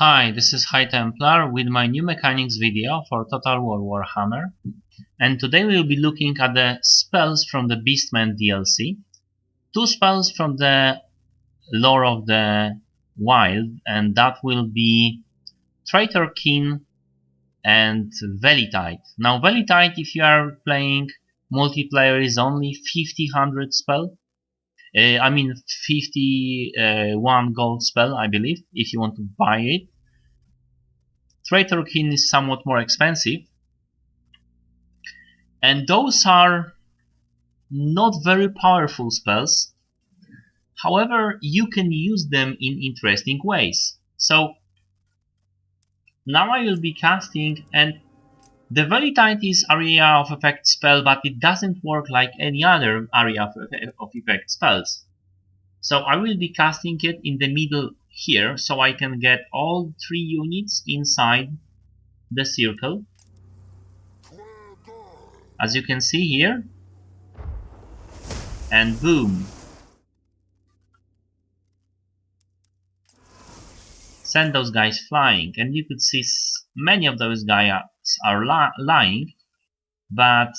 Hi, this is High Templar with my new mechanics video for Total War Warhammer, and today we will be looking at the spells from the Beastmen DLC. Two spells from the lore of the Wild, and that will be Traitor and Veletide. Now Veletide, if you are playing multiplayer, is only 50-100 spell. 51 gold spell, I believe, if you want to buy it. Traitor is somewhat more expensive, and those are not very powerful spells. However, you can use them in interesting ways. So now I will be casting, and the Veletide is area of effect spell, but it doesn't work like any other area of effect spells. So I will be casting it in the middle here, so I can get all 3 units inside the circle. As you can see here, and boom. Send those guys flying, and you could see many of those guys are lying, but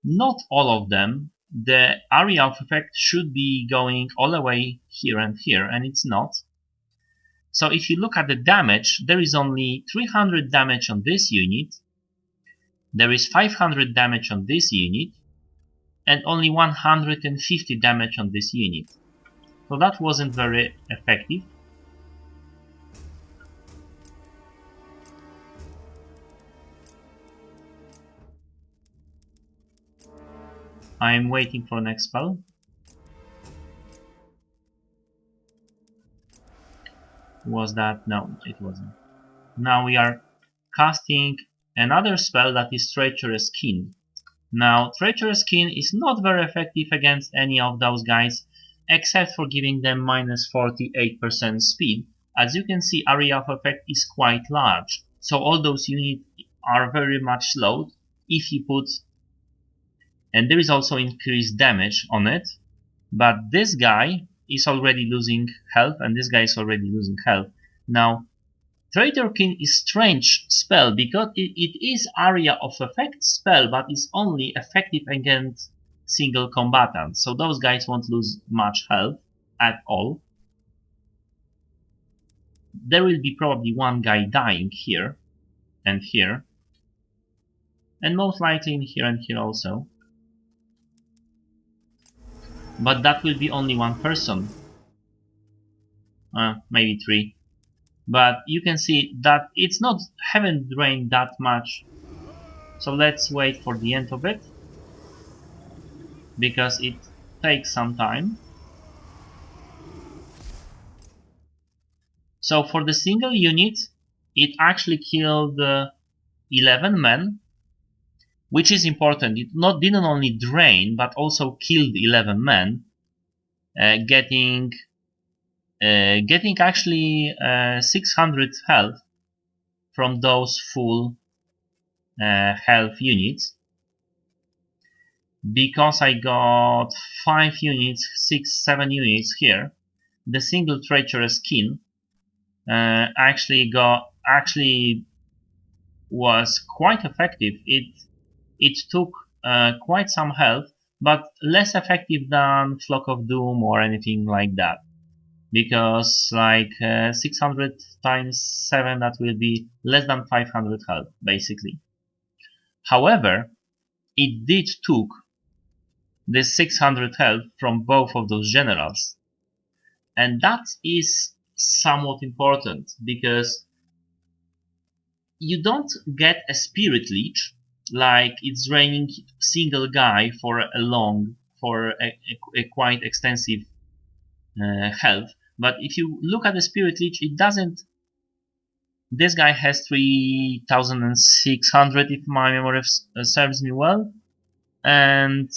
not all of them. The area of effect should be going all the way here and here, and it's not. So if you look at the damage, there is only 300 damage on this unit, there is 500 damage on this unit, and only 150 damage on this unit. So that wasn't very effective. I'm waiting for next spell. Was that? No, it wasn't. Now we are casting another spell that is Treacherous Kin. Now, Treacherous Kin is not very effective against any of those guys, except for giving them minus 48% speed. As you can see, area of effect is quite large, so all those units are very much slowed if you put. And there is also increased damage on it, but this guy is already losing health, and this guy is already losing health. Now, Traitor King is strange spell because it is area of effect spell, but it's only effective against single combatants, so those guys won't lose much health at all. There will be probably one guy dying here, and most likely in here and here also. But that will be only one person. Maybe 3. But you can see that it's not haven't drained that much. So let's wait for the end of it, because it takes some time. So for the single unit, it actually killed 11 men, which is important. It didn't only drain, but also killed 11 men, getting actually 600 health from those full health units. Because I got 5 units, 6, 7 units here, the single Treacherous Kin actually was quite effective. It took quite some health, but less effective than Flock of Doom or anything like that. Because like 600 times 7, that will be less than 500 health, basically. However, it did took the 600 health from both of those generals. And that is somewhat important, because you don't get a Spirit Leech, like it's draining single guy for a quite extensive health. But if you look at the Spirit Leech, it doesn't. This guy has 3600 if my memory serves me well, and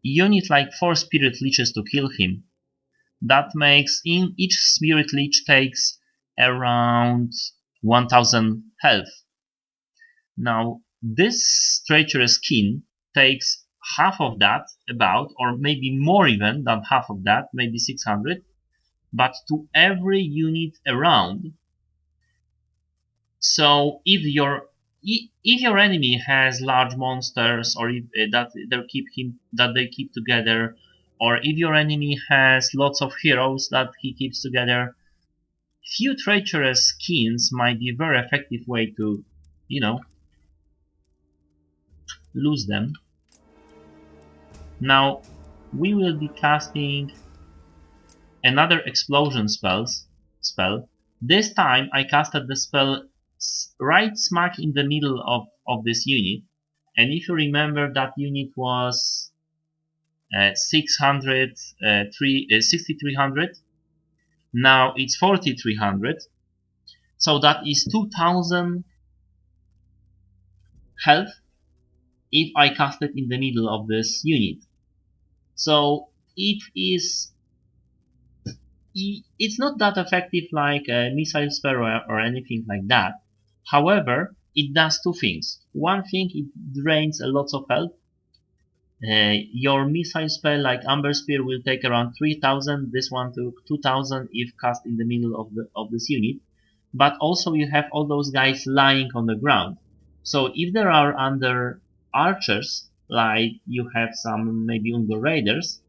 you need like 4 Spirit Leeches to kill him. That makes each Spirit Leech takes around 1000 health. Now this Treacherous Kin takes half of that, about, or maybe more even than half of that, maybe 600. But to every unit around, So if your enemy has large monsters, or if, that they keep together, or if your enemy has lots of heroes that he keeps together, few treacherous skins might be a very effective way to, you know, lose them. Now we will be casting another explosion spell. This time I casted the spell right smack in the middle of this unit. And if you remember, that unit was 6300. Now it's 4300. So that is 2000 health if I cast it in the middle of this unit. So it's not that effective like a missile spell or anything like that. However, it does two things. One thing, it drains a lot of health. Your missile spell like Amber Spear will take around 3000. This one took 2000 if cast in the middle of this unit. But also you have all those guys lying on the ground. So if there are under archers, like you have some maybe Ungur Raiders,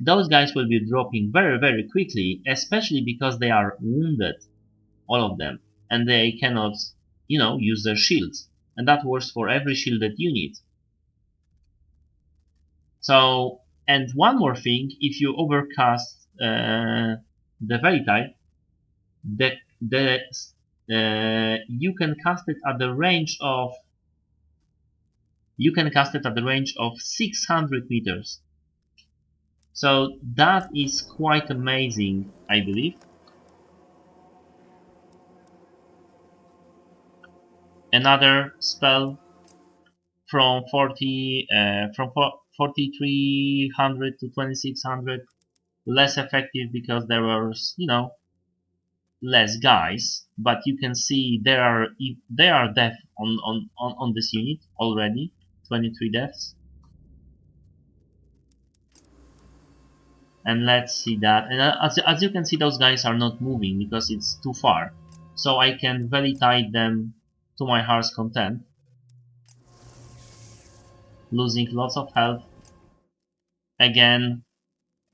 those guys will be dropping very, very quickly, especially because they are wounded, all of them, and they cannot, use their shields. And that works for every shielded unit. So, and one more thing, if you overcast the Veletide, you can cast it at the range of 600 meters. So that is quite amazing, I believe. Another spell from 4300 to 2600, less effective because there was, less guys. But you can see there are deaths on this unit already, 23 deaths. And let's see that. And as you can see, those guys are not moving because it's too far. So I can Veletide them to my heart's content, losing lots of health. Again,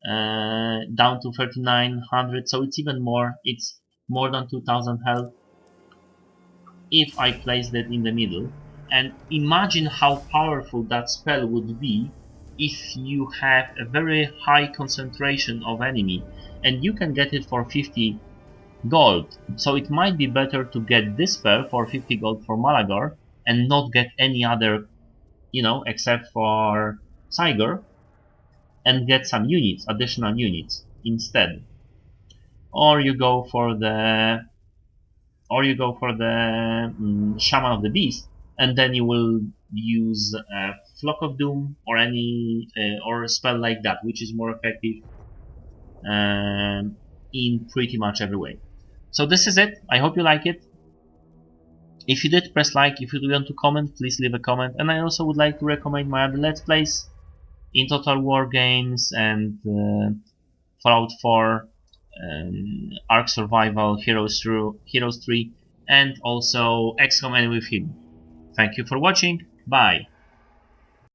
down to 3900, so it's even more. It's more than 2000 health if I placed it in the middle. And imagine how powerful that spell would be if you have a very high concentration of enemy, and you can get it for 50 gold. So it might be better to get this spell for 50 gold for Malagor and not get any other, except for Sigurd, and get some units, additional units instead. Or you go for the Shaman of the Beast, and then you will use Flock of Doom or any or a spell like that, which is more effective in pretty much every way. So this is it. I hope you like it. If you did, press like. If you want to comment, please leave a comment. And I also would like to recommend my other Let's Plays in Total War games and Fallout 4, Ark Survival, Heroes 3, and also XCOM Enemy Within. Thank you for watching. Bye.